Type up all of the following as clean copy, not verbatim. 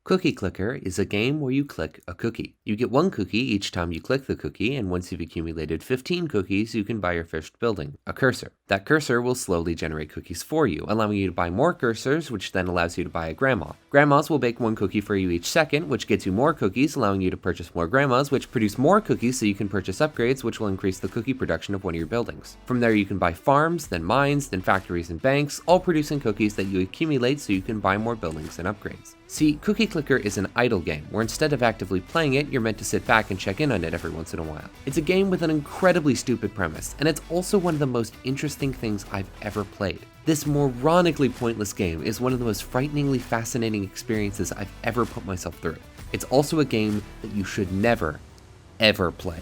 Cookie Clicker is a game where you click a cookie. You get one cookie each time you click the cookie, and once you've accumulated 15 cookies, you can buy your first building, a cursor. That cursor will slowly generate cookies for you, allowing you to buy more cursors, which then allows you to buy a grandma. Grandmas will bake one cookie for you each second, which gets you more cookies, allowing you to purchase more grandmas, which produce more cookies so you can purchase upgrades, which will increase the cookie production of one of your buildings. From there, you can buy farms, then mines, then factories and banks, all producing cookies that you accumulate so you can buy more buildings and upgrades. See, Cookie Clicker is an idle game, where instead of actively playing it, you're meant to sit back and check in on it every once in a while. It's a game with an incredibly stupid premise, and it's also one of the most interesting things I've ever played. This moronically pointless game is one of the most frighteningly fascinating experiences I've ever put myself through. It's also a game that you should never, ever play.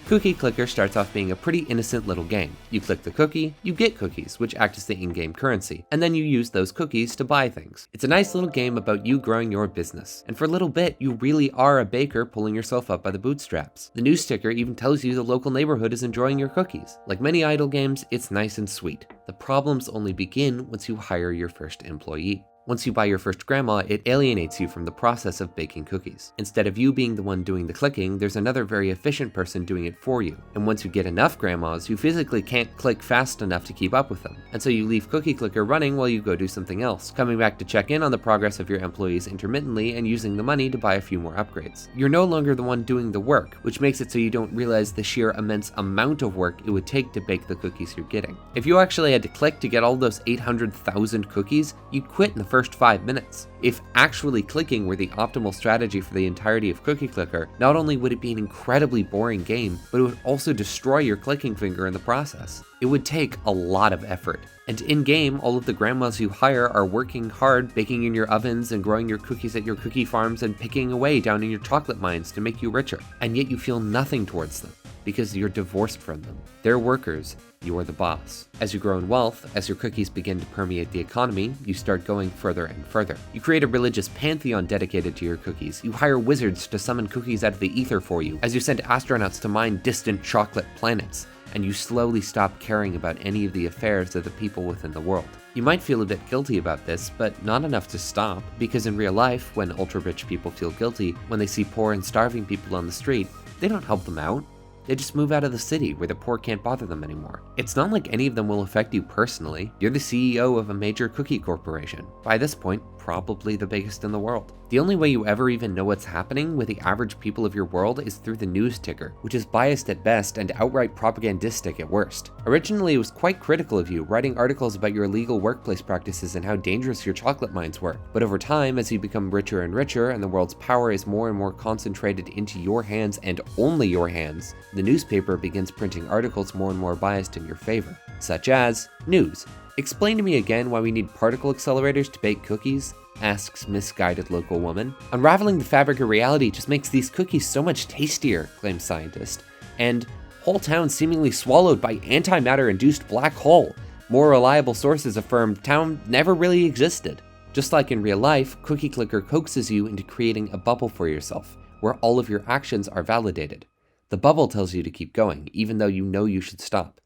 Cookie Clicker starts off being a pretty innocent little game. You click the cookie, you get cookies, which act as the in-game currency, and then you use those cookies to buy things. It's a nice little game about you growing your business, and for a little bit, you really are a baker pulling yourself up by the bootstraps. The news sticker even tells you the local neighborhood is enjoying your cookies. Like many idle games, it's nice and sweet. The problems only begin once you hire your first employee. Once you buy your first grandma, it alienates you from the process of baking cookies. Instead of you being the one doing the clicking, there's another very efficient person doing it for you. And once you get enough grandmas, you physically can't click fast enough to keep up with them. And so you leave Cookie Clicker running while you go do something else, coming back to check in on the progress of your employees intermittently and using the money to buy a few more upgrades. You're no longer the one doing the work, which makes it so you don't realize the sheer immense amount of work it would take to bake the cookies you're getting. If you actually had to click to get all those 800,000 cookies, you'd quit in the first 5 minutes. If actually clicking were the optimal strategy for the entirety of Cookie Clicker, not only would it be an incredibly boring game, but it would also destroy your clicking finger in the process. It would take a lot of effort. And in-game, all of the grandmas you hire are working hard, baking in your ovens and growing your cookies at your cookie farms and picking away down in your chocolate mines to make you richer. And yet you feel nothing towards them, because you're divorced from them. They're workers, you're the boss. As you grow in wealth, as your cookies begin to permeate the economy, you start going further and further. You create a religious pantheon dedicated to your cookies. You hire wizards to summon cookies out of the ether for you, as you send astronauts to mine distant chocolate planets. And you slowly stop caring about any of the affairs of the people within the world. You might feel a bit guilty about this, but not enough to stop, because in real life, when ultra-rich people feel guilty, when they see poor and starving people on the street, they don't help them out. They just move out of the city where the poor can't bother them anymore. It's not like any of them will affect you personally. You're the CEO of a major cookie corporation. By this point, probably the biggest in the world. The only way you ever even know what's happening with the average people of your world is through the news ticker, which is biased at best and outright propagandistic at worst. Originally, it was quite critical of you, writing articles about your illegal workplace practices and how dangerous your chocolate mines were. But over time, as you become richer and richer and the world's power is more and more concentrated into your hands and only your hands, the newspaper begins printing articles more and more biased in your favor, such as, news. Explain to me again why we need particle accelerators to bake cookies? Asks misguided local woman. Unraveling the fabric of reality just makes these cookies so much tastier, claims scientist. And whole town seemingly swallowed by antimatter-induced black hole. More reliable sources affirm town never really existed. Just like in real life, Cookie Clicker coaxes you into creating a bubble for yourself, where all of your actions are validated. The bubble tells you to keep going, even though you know you should stop.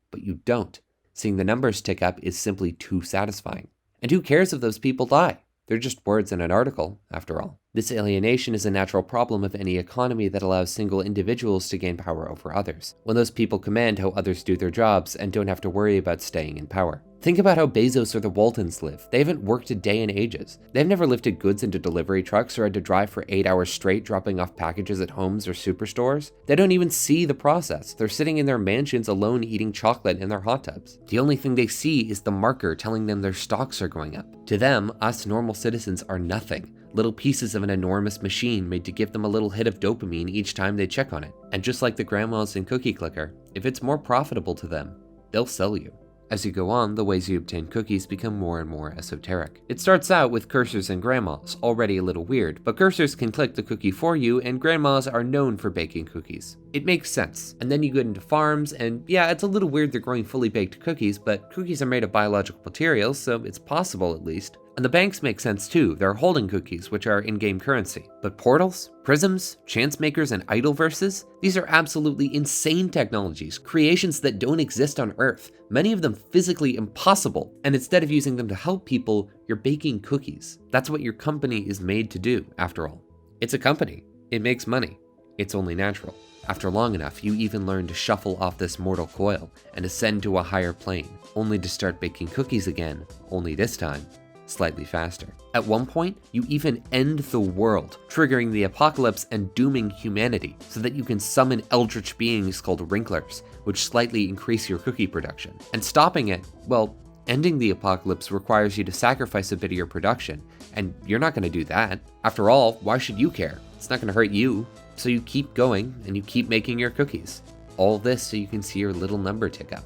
But you don't. Seeing the numbers tick up is simply too satisfying. And who cares if those people die? They're just words in an article, after all. This alienation is a natural problem of any economy that allows single individuals to gain power over others, when those people command how others do their jobs and don't have to worry about staying in power. Think about how Bezos or the Waltons live. They haven't worked a day in ages. They've never lifted goods into delivery trucks or had to drive for 8 hours straight dropping off packages at homes or superstores. They don't even see the process. They're sitting in their mansions alone eating chocolate in their hot tubs. The only thing they see is the marker telling them their stocks are going up. To them, us normal citizens are nothing. Little pieces of an enormous machine made to give them a little hit of dopamine each time they check on it. And just like the grandmas in Cookie Clicker, if it's more profitable to them, they'll sell you. As you go on, the ways you obtain cookies become more and more esoteric. It starts out with cursors and grandmas, already a little weird, but cursors can click the cookie for you, and grandmas are known for baking cookies. It makes sense. And then you get into farms, and yeah, it's a little weird they're growing fully baked cookies, but cookies are made of biological materials, so it's possible at least. And the banks make sense too. They're holding cookies, which are in-game currency. But portals, prisms, chance makers, and idolverses? These are absolutely insane technologies, creations that don't exist on Earth, many of them physically impossible. And instead of using them to help people, you're baking cookies. That's what your company is made to do, after all. It's a company. It makes money. It's only natural. After long enough, you even learn to shuffle off this mortal coil and ascend to a higher plane, only to start baking cookies again, only this time slightly faster. At one point, you even end the world, triggering the apocalypse and dooming humanity, so that you can summon eldritch beings called wrinklers, which slightly increase your cookie production. And stopping it, well, ending the apocalypse requires you to sacrifice a bit of your production, and you're not going to do that. After all, why should you care? It's not going to hurt you. So you keep going, and you keep making your cookies. All this so you can see your little number tick up.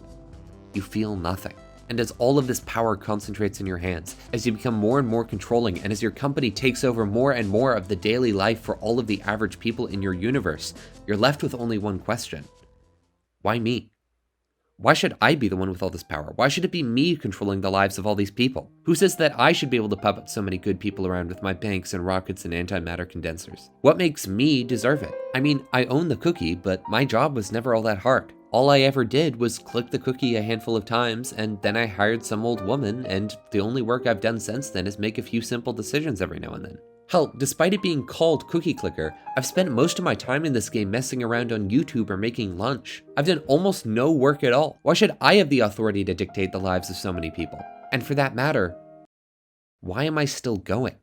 You feel nothing. And as all of this power concentrates in your hands, as you become more and more controlling, and as your company takes over more and more of the daily life for all of the average people in your universe, you're left with only one question. Why me? Why should I be the one with all this power? Why should it be me controlling the lives of all these people? Who says that I should be able to puppet so many good people around with my banks and rockets and antimatter condensers? What makes me deserve it? I mean, I own the cookie, but my job was never all that hard. All I ever did was click the cookie a handful of times, and then I hired some old woman, and the only work I've done since then is make a few simple decisions every now and then. Hell, despite it being called Cookie Clicker, I've spent most of my time in this game messing around on YouTube or making lunch. I've done almost no work at all. Why should I have the authority to dictate the lives of so many people? And for that matter, why am I still going?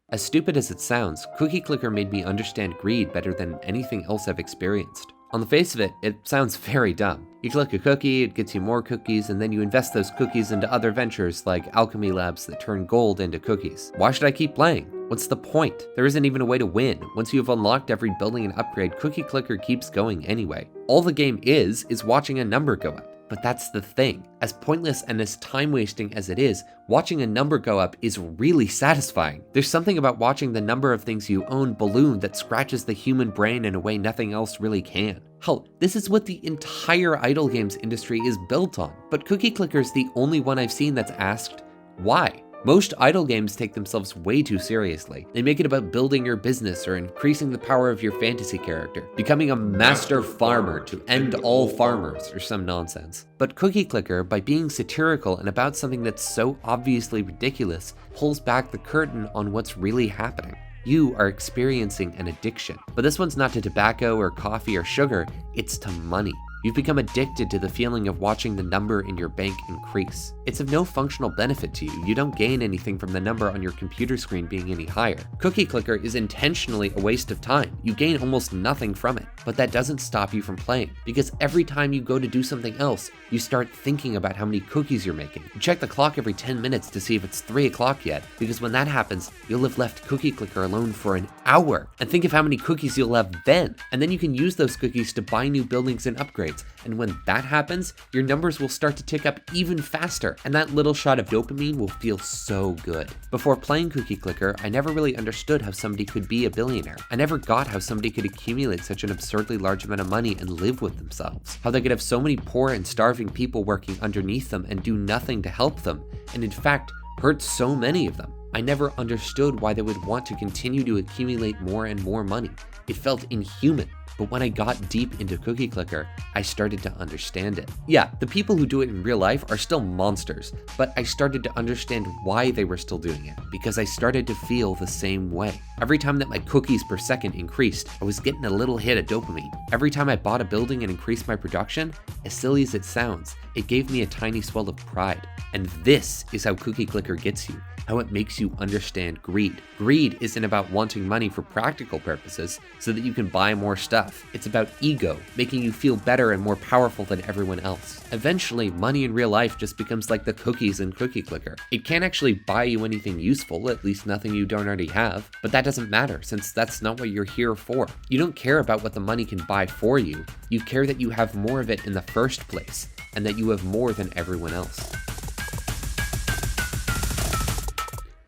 As stupid as it sounds, Cookie Clicker made me understand greed better than anything else I've experienced. On the face of it, it sounds very dumb. You click a cookie, it gets you more cookies, and then you invest those cookies into other ventures like alchemy labs that turn gold into cookies. Why should I keep playing? What's the point? There isn't even a way to win. Once you have unlocked every building and upgrade, Cookie Clicker keeps going anyway. All the game is watching a number go up. But that's the thing. As pointless and as time-wasting as it is, watching a number go up is really satisfying. There's something about watching the number of things you own balloon that scratches the human brain in a way nothing else really can. Hell, this is what the entire idle games industry is built on. But Cookie Clicker is the only one I've seen that's asked, why? Most idle games take themselves way too seriously. They make it about building your business or increasing the power of your fantasy character, becoming a master farmer to end all farmers or some nonsense. But Cookie Clicker, by being satirical and about something that's so obviously ridiculous, pulls back the curtain on what's really happening. You are experiencing an addiction. But this one's not to tobacco or coffee or sugar, it's to money. You've become addicted to the feeling of watching the number in your bank increase. It's of no functional benefit to you. You don't gain anything from the number on your computer screen being any higher. Cookie Clicker is intentionally a waste of time. You gain almost nothing from it. But that doesn't stop you from playing, because every time you go to do something else, you start thinking about how many cookies you're making. You check the clock every 10 minutes to see if it's 3 o'clock yet, because when that happens, you'll have left Cookie Clicker alone for an hour. And think of how many cookies you'll have then. And then you can use those cookies to buy new buildings and upgrades. And when that happens, your numbers will start to tick up even faster, and that little shot of dopamine will feel so good. Before playing Cookie Clicker, I never really understood how somebody could be a billionaire. I never got how somebody could accumulate such an absurdly large amount of money and live with themselves. How they could have so many poor and starving people working underneath them and do nothing to help them, and in fact, hurt so many of them. I never understood why they would want to continue to accumulate more and more money. It felt inhuman. But when I got deep into Cookie Clicker, I started to understand it. Yeah, the people who do it in real life are still monsters, but I started to understand why they were still doing it, because I started to feel the same way. Every time that my cookies per second increased, I was getting a little hit of dopamine. Every time I bought a building and increased my production, as silly as it sounds, it gave me a tiny swell of pride. And this is how Cookie Clicker gets you. How it makes you understand greed. Greed isn't about wanting money for practical purposes so that you can buy more stuff. It's about ego, making you feel better and more powerful than everyone else. Eventually, money in real life just becomes like the cookies in Cookie Clicker. It can't actually buy you anything useful, at least nothing you don't already have, but that doesn't matter since that's not what you're here for. You don't care about what the money can buy for you. You care that you have more of it in the first place and that you have more than everyone else.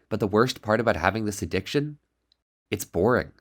But the worst part about having this addiction? It's boring.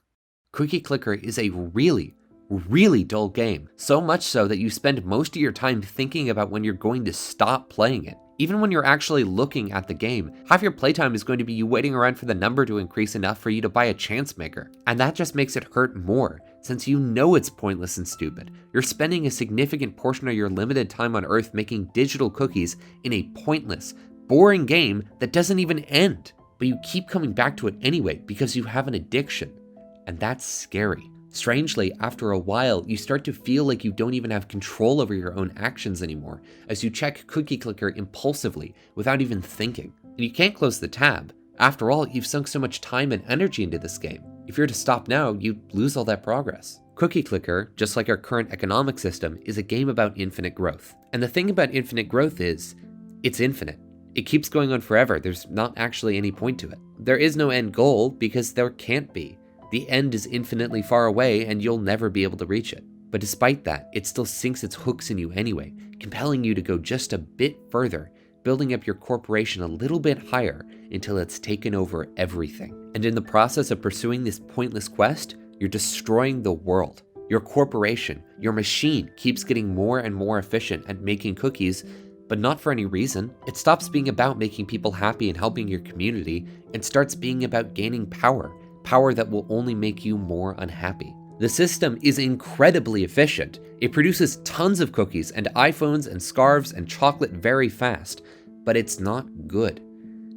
Cookie Clicker is a really, really dull game, so much so that you spend most of your time thinking about when you're going to stop playing it. Even when you're actually looking at the game, half your playtime is going to be you waiting around for the number to increase enough for you to buy a chance maker. And that just makes it hurt more, since you know it's pointless and stupid. You're spending a significant portion of your limited time on Earth making digital cookies in a pointless, boring game that doesn't even end. But you keep coming back to it anyway because you have an addiction. And that's scary. Strangely, after a while, you start to feel like you don't even have control over your own actions anymore, as you check Cookie Clicker impulsively without even thinking. And you can't close the tab. After all, you've sunk so much time and energy into this game. If you're to stop now, you'd lose all that progress. Cookie Clicker, just like our current economic system, is a game about infinite growth. And the thing about infinite growth is, it's infinite. It keeps going on forever. There's not actually any point to it. There is no end goal because there can't be. The end is infinitely far away and you'll never be able to reach it. But despite that, it still sinks its hooks in you anyway, compelling you to go just a bit further, building up your corporation a little bit higher until it's taken over everything. And in the process of pursuing this pointless quest, you're destroying the world. Your corporation, your machine keeps getting more and more efficient at making cookies, but not for any reason. It stops being about making people happy and helping your community and starts being about gaining power that will only make you more unhappy. The system is incredibly efficient. It produces tons of cookies and iPhones and scarves and chocolate very fast, but it's not good.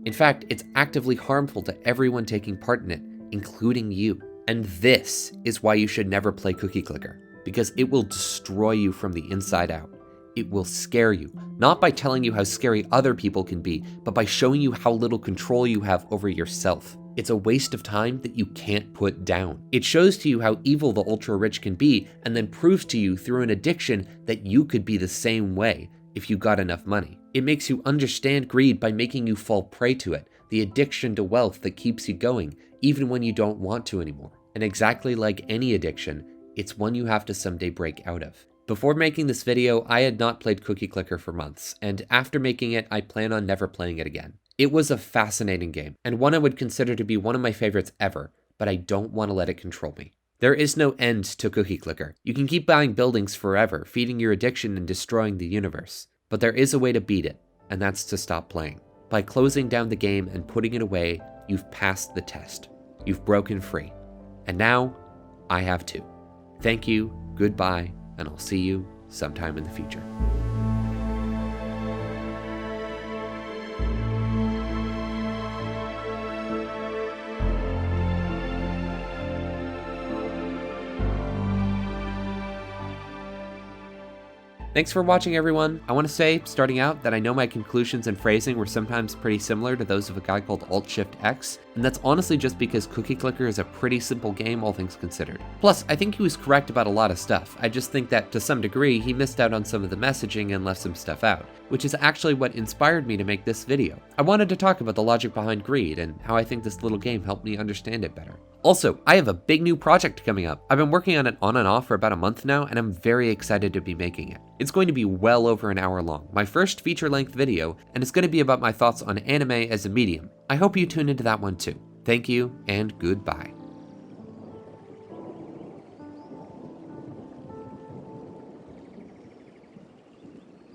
In fact, it's actively harmful to everyone taking part in it, including you. And this is why you should never play Cookie Clicker, because it will destroy you from the inside out. It will scare you, not by telling you how scary other people can be, but by showing you how little control you have over yourself. It's a waste of time that you can't put down. It shows to you how evil the ultra-rich can be, and then proves to you through an addiction that you could be the same way if you got enough money. It makes you understand greed by making you fall prey to it, the addiction to wealth that keeps you going, even when you don't want to anymore. And exactly like any addiction, it's one you have to someday break out of. Before making this video, I had not played Cookie Clicker for months, and after making it, I plan on never playing it again. It was a fascinating game, and one I would consider to be one of my favorites ever, but I don't want to let it control me. There is no end to Cookie Clicker. You can keep buying buildings forever, feeding your addiction and destroying the universe. But there is a way to beat it, and that's to stop playing. By closing down the game and putting it away, you've passed the test. You've broken free. And now, I have too. Thank you, goodbye, and I'll see you sometime in the future. Thanks for watching, everyone. I want to say, starting out, that I know my conclusions and phrasing were sometimes pretty similar to those of a guy called Alt-Shift-X, and that's honestly just because Cookie Clicker is a pretty simple game, all things considered. Plus, I think he was correct about a lot of stuff. I just think that, to some degree, he missed out on some of the messaging and left some stuff out, which is actually what inspired me to make this video. I wanted to talk about the logic behind greed, and how I think this little game helped me understand it better. Also, I have a big new project coming up. I've been working on it on and off for about a month now, and I'm very excited to be making it. It's going to be well over an hour long, my first feature-length video, and it's going to be about my thoughts on anime as a medium. I hope you tune into that one too. Thank you, and goodbye.